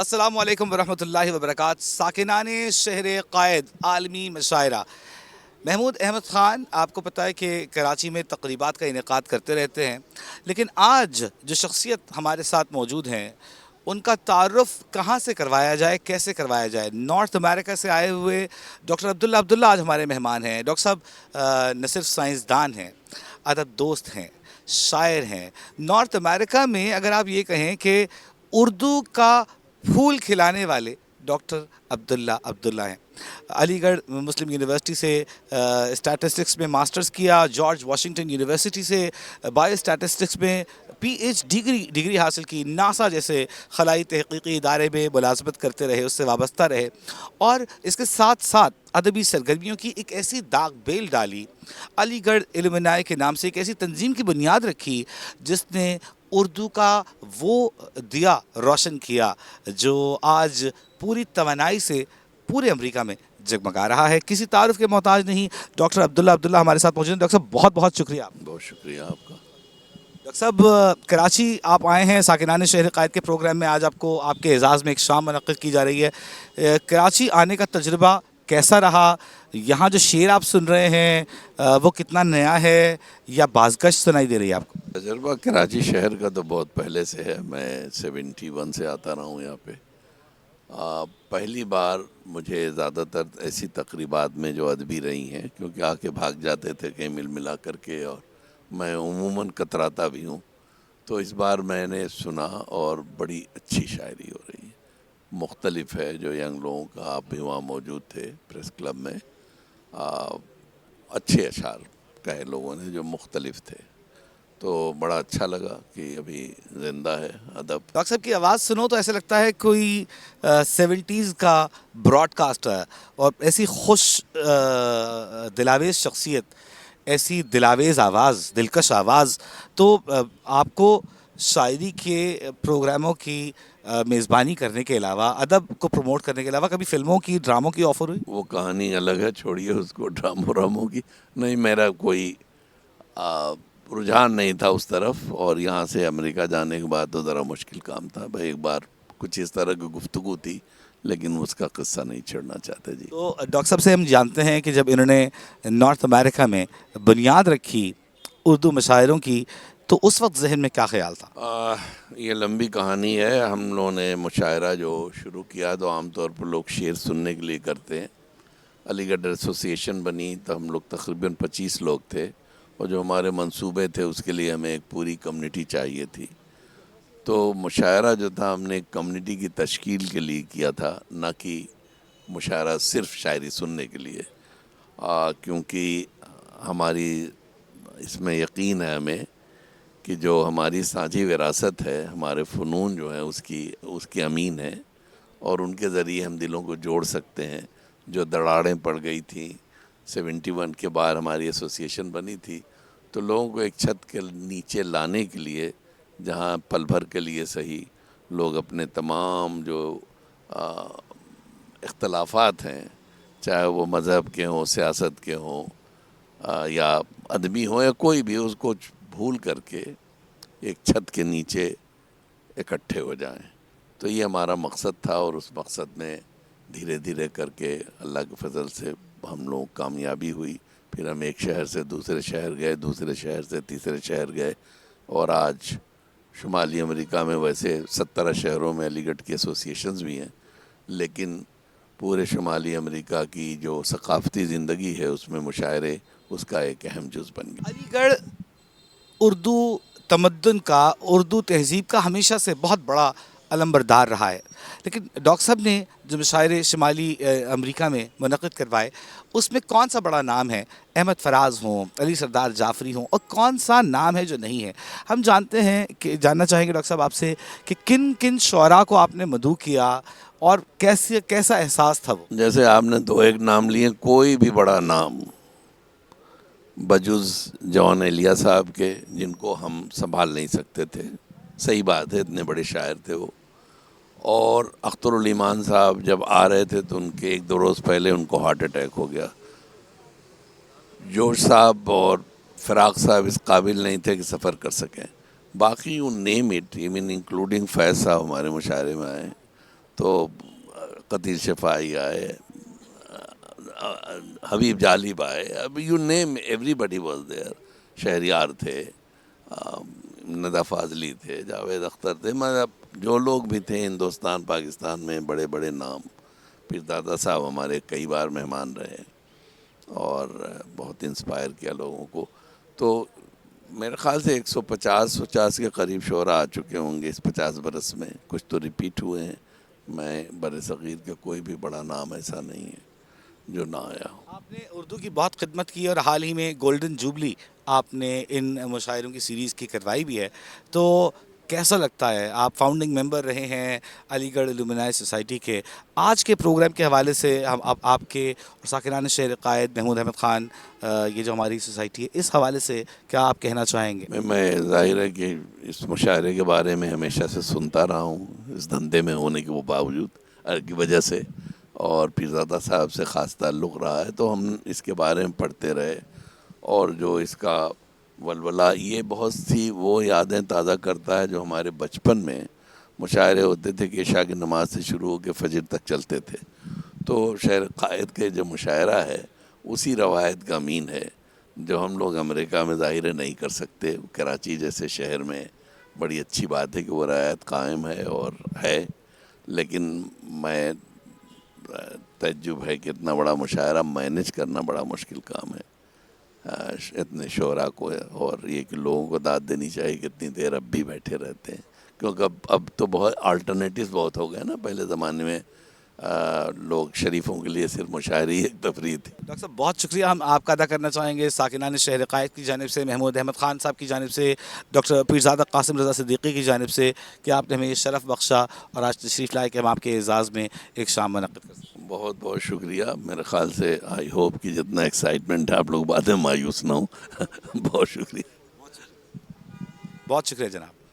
السلام علیکم ورحمۃ اللہ وبرکاتہ. ساکنان شہر قائد عالمی مشاعرہ. محمود احمد خان آپ کو پتہ ہے کہ کراچی میں تقریبات کا انعقاد کرتے رہتے ہیں، لیکن آج جو شخصیت ہمارے ساتھ موجود ہیں ان کا تعارف کہاں سے کروایا جائے، کیسے کروایا جائے. نارتھ امریکہ سے آئے ہوئے ڈاکٹر عبداللہ آج ہمارے مہمان ہیں. ڈاکٹر صاحب نہ صرف سائنسدان ہیں، ادب دوست ہیں، شاعر ہیں. نارتھ امریکہ میں اگر آپ یہ کہیں کہ اردو کا پھول کھلانے والے ڈاکٹر عبداللہ ہیں. علی گڑھ مسلم یونیورسٹی سے اسٹیٹسٹکس میں ماسٹرز کیا، جارج واشنگٹن یونیورسٹی سے بایو اسٹیٹسٹکس میں پی ایچ ڈگری حاصل کی، ناسا جیسے خلائی تحقیقی ادارے میں ملازمت کرتے رہے، اس سے وابستہ رہے، اور اس کے ساتھ ساتھ ادبی سرگرمیوں کی ایک ایسی داغ بیل ڈالی. علی گڑھ علمنائے کے نام سے ایک ایسی تنظیم کی بنیاد رکھی جس نے اردو کا وہ دیا روشن کیا جو آج پوری توانائی سے پورے امریکہ میں جگمگا رہا ہے. کسی تعارف کے محتاج نہیں. ڈاکٹر عبداللہ ہمارے ساتھ موجود ہیں. ڈاکٹر صاحب بہت بہت شکریہ. بہت شکریہ آپ کا. ڈاکٹر صاحب کراچی آپ آئے ہیں ساکنان شہر قائد کے پروگرام میں. آج آپ کو آپ کے اعزاز میں ایک شام منعقد کی جا رہی ہے. کراچی آنے کا تجربہ کیسا رہا؟ یہاں جو شعر آپ سن رہے ہیں وہ کتنا نیا ہے یا بازگشت سنائی دے رہی ہے آپ کو؟ تجربہ کراچی شہر کا تو بہت پہلے سے ہے. میں 71 سے آتا رہا ہوں یہاں پہ. پہلی بار مجھے زیادہ تر ایسی تقریبات میں جو ادبی رہی ہیں، کیونکہ آ کے بھاگ جاتے تھے کہیں مل ملا کر کے، اور میں عموماً کتراتا بھی ہوں، تو اس بار میں نے سنا اور بڑی اچھی شاعری ہو رہی ہے. مختلف ہے. جو ینگ لوگوں کا، آپ بھی وہاں موجود تھے پریس کلب میں، اچھے اشعار کہے لوگوں نے جو مختلف تھے، تو بڑا اچھا لگا کہ ابھی زندہ ہے ادب. ڈاکٹر صاحب کی آواز سنو تو ایسا لگتا ہے کوئی 70s کا براڈ کاسٹ ہے، اور ایسی خوش دلاویز شخصیت، ایسی دلاویز آواز، دلکش آواز. تو آپ کو شاعری کے پروگراموں کی میزبانی کرنے کے علاوہ، ادب کو پروموٹ کرنے کے علاوہ کبھی فلموں کی، ڈراموں کی آفر ہوئی؟ وہ کہانی الگ ہے، چھوڑیے اس کو ڈراموں کی. نہیں، میرا کوئی رجحان نہیں تھا اس طرف، اور یہاں سے امریکہ جانے کے بعد تو ذرا مشکل کام تھا. بھائی ایک بار کچھ اس طرح کی گفتگو تھی، لیکن اس کا قصہ نہیں چھڑنا چاہتے. جی. تو ڈاکٹر صاحب سے ہم جانتے ہیں کہ جب انہوں نے نارتھ امریکہ میں بنیاد رکھی اردو مشاعروں کی، تو اس وقت ذہن میں کیا خیال تھا؟ یہ لمبی کہانی ہے. ہم لوگوں نے مشاعرہ جو شروع کیا تو عام طور پر لوگ شعر سننے کے لیے کرتے ہیں. علی گڑھ ایسوسی ایشن بنی تو ہم لوگ تقریباً 25 لوگ تھے، اور جو ہمارے منصوبے تھے اس کے لیے ہمیں ایک پوری کمیونٹی چاہیے تھی. تو مشاعرہ جو تھا ہم نے ایک کمیونٹی کی تشکیل کے لیے کیا تھا، نہ کہ مشاعرہ صرف شاعری سننے کے لیے. کیونکہ ہماری اس میں یقین ہے ہمیں کہ جو ہماری سانجھی وراثت ہے، ہمارے فنون جو ہیں اس کی امین ہے، اور ان کے ذریعے ہم دلوں کو جوڑ سکتے ہیں. جو دراڑیں پڑ گئی تھیں 71 کے بعد ہماری ایسوسی ایشن بنی تھی، تو لوگوں کو ایک چھت کے نیچے لانے کے لیے، جہاں پل بھر کے لیے صحیح لوگ اپنے تمام جو اختلافات ہیں، چاہے وہ مذہب کے ہوں، سیاست کے ہوں، یا ادبی ہوں، یا کوئی بھی، اس کو بھول کر کے ایک چھت کے نیچے اکٹھے ہو جائیں. تو یہ ہمارا مقصد تھا، اور اس مقصد میں دھیرے دھیرے کر کے اللہ کے فضل سے ہم لوگ کامیابی ہوئی. پھر ہم ایک شہر سے دوسرے شہر گئے، دوسرے شہر سے تیسرے شہر گئے، اور آج شمالی امریکہ میں ویسے 17 شہروں میں علی گڑھ کی ایسوسی ایشنز بھی ہیں، لیکن پورے شمالی امریکہ کی جو ثقافتی زندگی ہے اس میں مشاعرے اس کا ایک اہم جز بن گیا. علی گڑھ اردو تمدن کا، اردو تہذیب کا ہمیشہ سے بہت بڑا علمبردار رہا ہے. لیکن ڈاکٹر صاحب نے جو مشاعرے شمالی امریکہ میں منعقد کروائے، اس میں کون سا بڑا نام ہے؟ احمد فراز ہوں، علی سردار جعفری ہوں، اور کون سا نام ہے جو نہیں ہے؟ ہم جانتے ہیں کہ جاننا چاہیں گے ڈاکٹر صاحب آپ سے کہ کن کن شعراء کو آپ نے مدعو کیا، اور کیسا احساس تھا وہ؟ جیسے آپ نے 2 نام لیے، کوئی بھی بڑا نام بجز جون ایلیا صاحب کے، جن کو ہم سنبھال نہیں سکتے تھے. صحیح بات ہے، اتنے بڑے شاعر تھے وہ. اور اختر الایمان صاحب جب آ رہے تھے تو ان کے 1-2 روز پہلے ان کو ہارٹ اٹیک ہو گیا. جوش صاحب اور فراق صاحب اس قابل نہیں تھے کہ سفر کر سکیں. باقی ان نیم اٹ، ایون انکلوڈنگ فیض صاحب ہمارے مشاعرے میں آئے. تو قطیر شفاعی آئے, حبیب جالب آئے, اب you name everybody was there, Shahryar تھے, ندی فاضلی تھے, جاوید اختر تھے, مطلب جو لوگ بھی تھے ہندوستان پاکستان میں بڑے بڑے نام. پیر دادا صاحب ہمارے کئی بار مہمان رہے اور بہت انسپائر کیا لوگوں کو. تو میرے خیال سے 150 کے قریب شعرا آ چکے ہوں گے اس 50 برس میں, کچھ تو ریپیٹ ہوئے ہیں. میں بر صغیر کا کوئی بھی بڑا نام ایسا نہیں ہے جو نہ آیا ہو. آپ نے اردو کی بہت خدمت کی اور حال ہی میں گولڈن جوبلی آپ نے ان مشاعروں کی سیریز کی کروائی بھی ہے, تو کیسا لگتا ہے؟ آپ فاؤنڈنگ ممبر رہے ہیں علی گڑھ الومنائی سوسائٹی کے. آج کے پروگرام کے حوالے سے ہم آپ کے اور ساکنان شہر قائد محمود احمد خان, یہ جو ہماری سوسائٹی ہے, اس حوالے سے کیا آپ کہنا چاہیں گے؟ میں ظاہر ہے کہ اس مشاعرے کے بارے میں ہمیشہ سے سنتا رہا ہوں, اس دھندے میں ہونے کے باوجود کی وجہ سے, اور پیرزادہ صاحب سے خاص تعلق رہا ہے تو ہم اس کے بارے میں پڑھتے رہے. اور جو اس کا ولولہ, یہ بہت سی وہ یادیں تازہ کرتا ہے جو ہمارے بچپن میں مشاعرے ہوتے تھے کہ عشاء کی نماز سے شروع ہو کے فجر تک چلتے تھے. تو شہر قائد کے جو مشاعرہ ہے اسی روایت کا امین ہے جو ہم لوگ امریکہ میں ظاہر نہیں کر سکتے. کراچی جیسے شہر میں بڑی اچھی بات ہے کہ وہ روایت قائم ہے اور ہے, لیکن میں تعجب ہے کہ اتنا بڑا مشاعرہ مینیج کرنا بڑا مشکل کام ہے اتنے شعراء کو, اور یہ کہ لوگوں کو داد دینی چاہیے کہ اتنی دیر اب بھی بیٹھے رہتے ہیں, کیونکہ اب تو بہت آلٹرنیٹیوز بہت ہو گئے نا. پہلے زمانے میں لوگ شریفوں کے لیے صرف مشاعری ایک تفریح تھی. ڈاکٹر صاحب بہت شکریہ. ہم آپ کا ادا کرنا چاہیں گے ساکنان شہر قائد کی جانب سے, محمود احمد خان صاحب کی جانب سے, ڈاکٹر پیرزادہ قاسم رضا صدیقی کی جانب سے, کہ آپ نے ہمیں یہ شرف بخشا اور آج تشریف لائے کہ ہم آپ کے اعزاز میں ایک شام منعقد کر سکیں. بہت بہت شکریہ. میرے خیال سے آئی ہوپ کہ جتنا ایکسائٹمنٹ ہے آپ لوگ بعد میں مایوس نہ ہوں. بہت شکریہ. بہت شکریہ جناب.